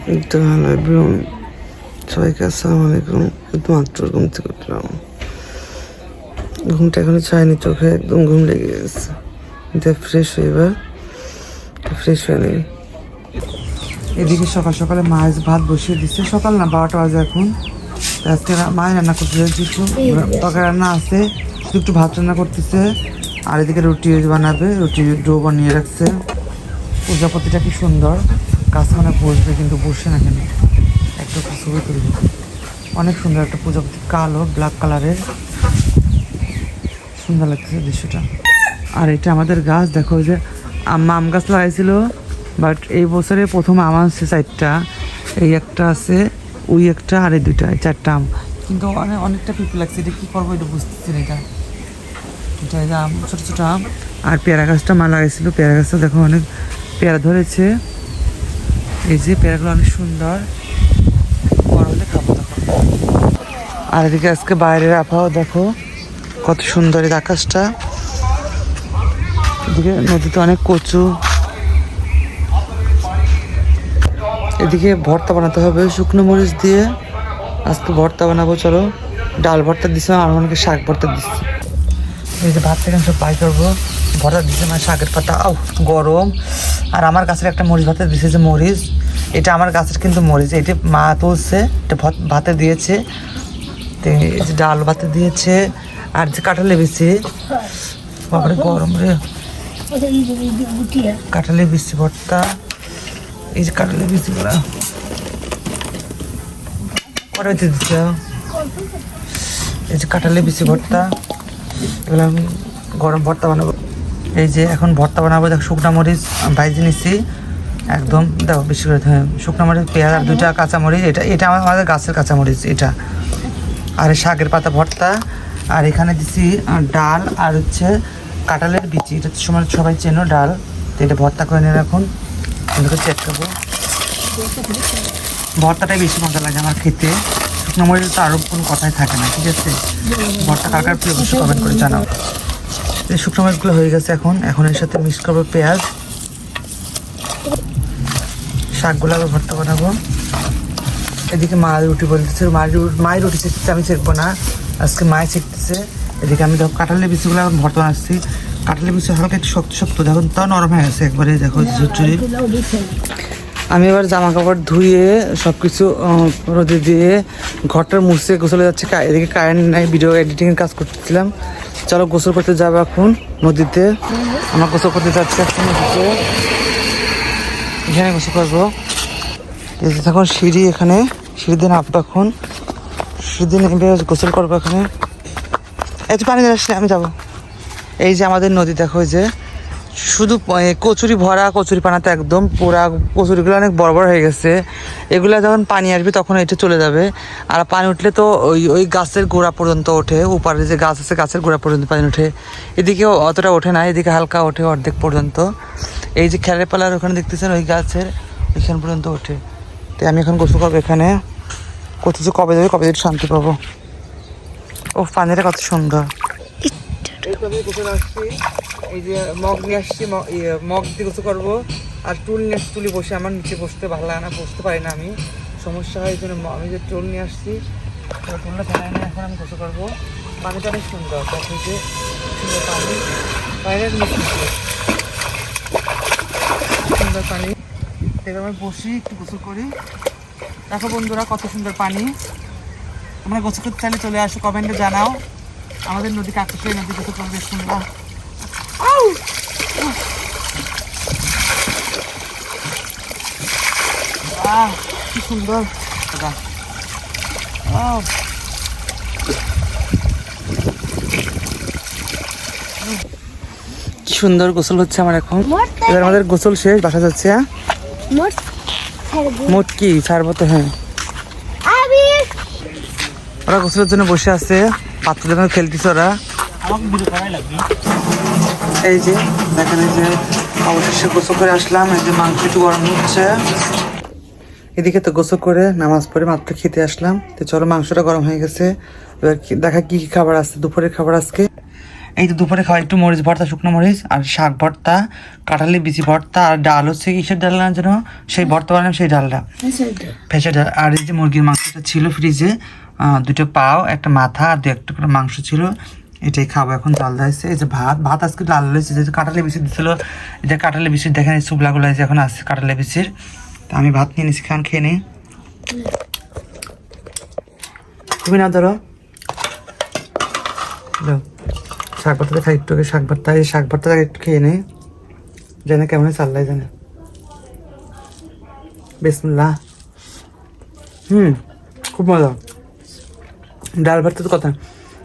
Hello everyone, সবাইকে আসসালামু আলাইকুম। মাত্র ঘুম থেকে উঠলাম, ঘুমটা এখনো চায়নি, চোখে একদম ঘুম লেগে গেছে। ফ্রেশ হয়ে এবার ফ্রেশ হয়ে নেই। এদিকে সকাল সকালে মাছ ভাত বসিয়ে দিচ্ছে, সকাল না 12টা বাজে এখন। আজকে মায়ের রান্না করতেছে, একটু তরকারি রান্না আছে, একটু ভাত রান্না করতেছে। আর এদিকে রুটি বানাবে, রুটি ডো বানিয়ে রাখছে। প্রজাপতিটা কি সুন্দর, গাছখানে বসবে কিন্তু বসে না কেন, একটা ছবি তুলব। অনেক সুন্দর একটা প্রজাপতি, কালো ব্ল্যাক কালারের, সুন্দর লাগতেছে দৃশ্যটা। আর এটা আমাদের গাছ, দেখো যে আম গাছ লাগাইছিল, বাট এই বছরে প্রথম আম আছে 4টা। এই একটা আছে, ওই একটা, আর এই 2টা, 4টা আম। কিন্তু অনেকটা পিঁপড়ে লাগছে, এটা কী করবো এটা বুঝতেছি না। এটা আম, ছোটো ছোটো আম। আর পেয়ারা গাছটা মা লাগাইছিল, পেয়ারা গাছটা দেখো অনেক পেয়ারা ধরেছে। এই যে পেয়ারাগুলো অনেক সুন্দর, বড় হলে খাবো তখন। আর এদিকে আজকে বাইরের আবহাওয়া দেখো কত সুন্দর, এই আকাশটা। এদিকে নদীতে অনেক কচু। এদিকে ভর্তা বানাতে হবে শুকনো মরিচ দিয়ে, আজকে ভর্তা বানাবো। চলো, ডাল ভর্তা দিচ্ছে আর অনেকে শাক ভর্তা দিচ্ছে। এই যে ভাত থেকে সব পাই করবো, ভর্তা দিচ্ছে মানে শাকের পাতা। গরম। আর আমার গাছের একটা মরিচ ভাতে দিছে, যে মরিচ, এটা আমার গাছের কিন্তু মরিচ, এটা মা তুলছে, এটা ভাতে দিয়েছে। তো এই যে ডাল ভাতে দিয়েছে, আর যে কাঁঠালে বেশি, বাবারে গরম রে, কাঁঠালে বেশি ভর্তা। এই যে কাঁঠালে বেশি করা করে দিচ্ছে, এই যে কাঁঠালে বেশি ভর্তা, এগুলো আমি গরম ভর্তা বানাবো। এই যে এখন ভর্তা বানাবো, দেখো শুকনো মরিচ ভাইজে নিচ্ছি একদম, দেখো বেশি করে। হ্যাঁ, শুকনো মরিচ, পেঁয়াজ, আর 2টা কাঁচামরিচ, এটা আমাদের গাছের কাঁচামরিচ এটা। আর শাকের পাতা ভর্তা। আর এখানে দিচ্ছি ডাল, আর হচ্ছে কাঁঠালের বিচি, এটা সময় সবাই চেনো ডাল। তো এটা ভর্তা করে নিয়ে এখন চেক করবো। ভর্তাটাই বেশি মজা লাগে আমার খেতে, শুকনো মরিচ তো আরও কোনো কথাই থাকে না। ঠিক আছে, ভর্তা কার কার প্রিয় অবশ্যই কমেন্ট করে জানাও। এই শুকনো মরিচগুলো হয়ে গেছে, এখন এর সাথে মিক্স করবো পেঁয়াজ, শাকগুলো আবার ভর্তা বানাবো। এদিকে মা রুটি বলতেছে, মায়ের রুটি চেকতেছে, আমি চেকবো না, আজকে মায়ে চেকতেছে। এদিকে আমি দেখো কাঁঠালের বিচিগুলো এখন ভর্তা বানাচ্ছি। কাঁঠালের বিচি হালকা একটু শক্ত শক্ত, দেখুন তাও নরম হয়ে গেছে একবারে, দেখো ঝুরঝুরি। আমি এবার জামা কাপড় ধুয়ে সব কিছু রোদে দিয়ে ঘরটার মুছে গোসলে যাচ্ছে। এদিকে কারেন্ট নাই, ভিডিও এডিটিংয়ের কাজ করতেছিলাম। চলো গোসল করতে যাবো এখন নদীতে। আমরা গোসল করতে যাচ্ছি এখন নদীতে, এখানে গোসল করবো। এই যে এখন সিঁড়ি, এখানে সিঁড়ি দিয়ে নামবো, এখন সিঁড়ি দিয়ে নেমে গোসল করবো এখানে। একটু পানি দিয়ে আসলে আমি যাবো। এই যে আমাদের নদী দেখো, যে শুধু কচুরি ভরা, কচুরি পানাতে একদম পুরা, কচুরিগুলো অনেক বড় বড় হয়ে গেছে। এগুলো যখন পানি আসবে তখন এটা চলে যাবে। আর পানি উঠলে তো ওই গাছের গোড়া পর্যন্ত ওঠে, উপরে যে গাছ আছে গাছের গোড়া পর্যন্ত পানি ওঠে। এদিকে অতটা ওঠে না, এদিকে হালকা ওঠে অর্ধেক পর্যন্ত। এই যে খেলার পালার ওখানে দেখতেছেন, ওই গাছের ওইখান পর্যন্ত ওঠে। তো আমি এখন গোসল করবো এখানে, কোথাও যে কবে যাবে, কবে যাবে শান্তি পাবো। ও পানিটা কত সুন্দর। গোসল আসছি, এই যে মগ নিয়ে আসছি, মগ দিয়ে গোসল করবো। আর টুল নিয়ে আসছি, টুলি বসে আমার নিচে বসতে ভালো লাগে না, বসতে পারি না আমি, সমস্যা হয়। এই জন্য আমি যে টুল নিয়ে আসছি, টুলটা ফেলাই নিয়ে এখন আমি গোসল করবো। পানিটা অনেক সুন্দর, দেখো যে সুন্দর পানি, পানিটা সুন্দর পানি। এবার আমি বসি, একটু গোসল করি। দেখো বন্ধুরা কত সুন্দর পানি। তোমরা গোসল করতে চাইলে চলে আসো, কমেন্টে জানাও। আমাদের নদী কাকুশালী নদী গোসল করবে সুন্দর। কি সুন্দর, কি সুন্দর গোসল হচ্ছে আমার এখন। এবার আমাদের গোসল শেষ, বাসা যাচ্ছে। মোট কি ছাড়বো তো। হ্যাঁ, ওরা গোসলের জন্য বসে আছে, বাচ্চাদের জন্য খেলতেছে ওরা। এই যে দেখেন, এই যে অবশেষে গোসল করে আসলাম। এই যে মাংস একটু গরম হচ্ছে, এদিকে তো গোসল করে নামাজ পড়ে মাত্র খেতে আসলাম। তো চলো, মাংসটা গরম হয়ে গেছে, এবার দেখা কি কি খাবার আছে দুপুরের খাবার আজকে। এই তো দুপুরে খাওয়া একটু মরিচ ভর্তা, শুকনো মরিচ আর শাক ভর্তা, কাঁঠালি বিচি ভর্তা আর ডাল হচ্ছে কিসের ডাল না যেন, সেই ভর্তা বানালাম, সেই ডালটা ফেঁসে ডাল। আর এই যে মুরগির মাংসটা ছিল ফ্রিজে, দুটো পাও, একটা মাথা আর দু একটা করে মাংস ছিল, এটাই খাবো এখন। জল দিয়েছে। এই যে ভাত আজকে লাল হয়েছে, যে কাঁঠালি বিচি দিচ্ছিল, এই যে কাঁঠালি বিচির দেখেন এই শুকলাগুলো যে এখন আসছে কাঁঠালি বিচির। তা আমি ভাত নিয়ে নিচ্ছি, খান খেয়ে নিই। খুবই না ধরো শাক ভর্তাটা খাই একটু, শাক ভর্তা, এই শাক ভর্তাটা একটু খেয়ে নেই, জানে কেমন চাল্লাই জানে। বিসমিল্লাহ। খুব মজা। ডাল ভর্তা তো কথা,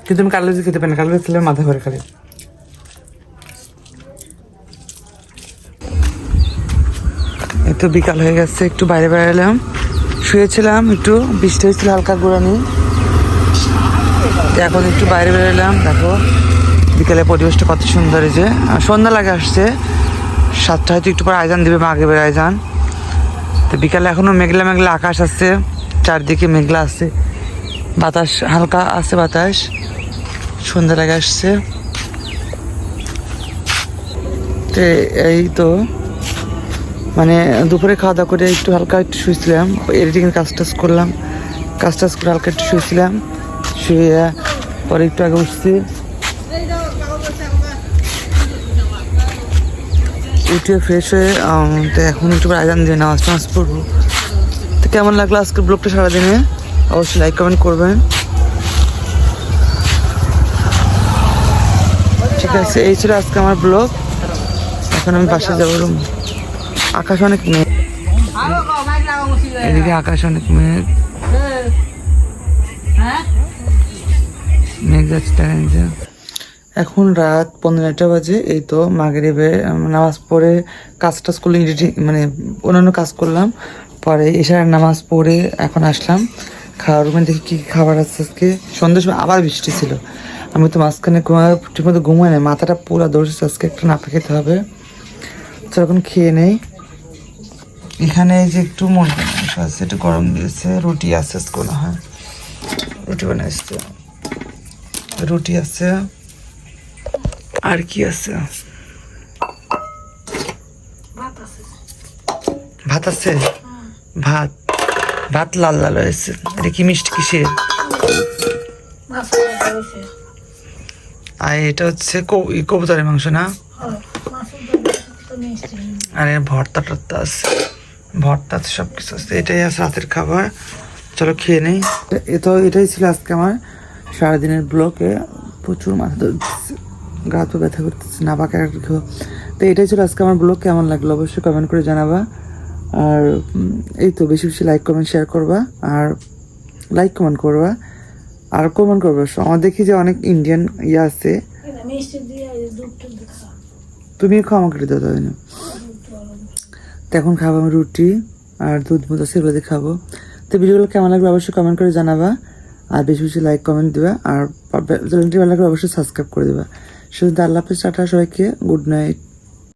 কিন্তু আমি কালো খেতে পারি না, কালো খেলে মাথা ঘরে খালি। এই তো বিকাল হয়ে গেছে, একটু বাইরে বেড়ালাম, শুয়েছিলাম, একটু বৃষ্টি হয়েছিল হালকা গুঁড়ানি, এখন একটু বাইরে বেরোলাম। দেখো বিকেলে পরিবেশটা কত সুন্দর, এই যে সন্ধ্যা লাগে আসছে, 7টা হয়তো একটু পরে আয়োজন দিবে, মাগরিবের আয়োজন। তো বিকালে এখনো মেঘলা মেঘলা আকাশ আছে, চারদিকে মেঘলা আছে, বাতাস হালকা আছে, বাতাস, সন্ধ্যা লাগে আসছে। তো এই তো মানে দুপুরে খাওয়া দাওয়া করে একটু হালকা একটু শুয়েছিলাম, এডিটিংয়ের কাজ টাজ করলাম, কাজ টাজ করে হালকা একটু শুয়েছিলাম, শুয়ে পরে একটু আগে উঠছি, উঠে ফ্রেশ হয়ে তো এখন একটু আয়োজন দিয়ে নামাজ টামাজ পড়বো। তো কেমন লাগলো আজকের ব্লগটা সারাদিনে, অবশ্যই লাইক কমেন্ট করবেন। ঠিক আছে, এই ছিল আজকে আমার ব্লগ। এখন আমি বাসায় যাবো। আকাশ অনেক মেঘ, এদিকে আকাশ অনেক মেঘ, মেঘ যাচ্ছে। এখন রাত 15টা বাজে। এই তো মাগরিবে নামাজ পড়ে কাজ টাজ করলে এডিটিং মানে অন্যান্য কাজ করলাম, পরে এশার নামাজ পড়ে এখন আসলাম খাওয়ার রুমে, দেখি কী খাবার আছে। আজকে সন্ধ্যার সময় আবার বৃষ্টি ছিল, আমি তো মাঝখানে ঠিকমতো ঘুমাই না, মাথাটা পুরো ধরছে, আজকে একটু নাপা খেতে হবে। তো এখন খেয়ে নেই। এখানে এই যে একটু মুরগি মাংস আছে, একটু গরম দিয়েছে, রুটি আছে, কোনো হয় রুটি বানাইছে, রুটি আছে, আর কি আছে, ভাত আছে, ভাত ভাত লাল লাল হয়েছে। এটা কি মিষ্টি কিসের? আর এটা হচ্ছে কবুতরের মাংস না? আর ভর্তা টর্তা আছে, ভর্তা আছে, সব কিছু আছে। এটাই আছে রাতের খাবার, চলো খেয়ে নেই। এটাই ছিল আজকে আমার সারাদিনের ব্লগে। প্রচুর মাথা ধরতেছে, গা তো ব্যথা করতেছে, না পাকা খাবো। তো এটাই ছিল আজকে আমার ব্লগ। কেমন লাগলো অবশ্যই কমেন্ট করে জানাবা। আর এই তো বেশি বেশি লাইক কমেন্ট শেয়ার করবা, আর লাইক কমেন্ট করবা, আর কমেন্ট করবা। আমার দেখি যে অনেক ইন্ডিয়ান ইয়ে আছে, তুমিও খাও, আমাকে দিতে হবে না। তো এখন খাবো আমি রুটি আর দুধ মুধ আছে, এগুলো দিয়ে খাবো। তো ভিডিওগুলো কেমন লাগবে অবশ্যই কমেন্ট করে জানাবা, আর বেশি বেশি লাইক কমেন্ট দেবা, আর চ্যানেলটি ভালো লাগলে অবশ্যই সাবস্ক্রাইব করে দেবা। শুধু আল্লাহ হাফেজ, টাটা সবাইকে, গুড নাইট।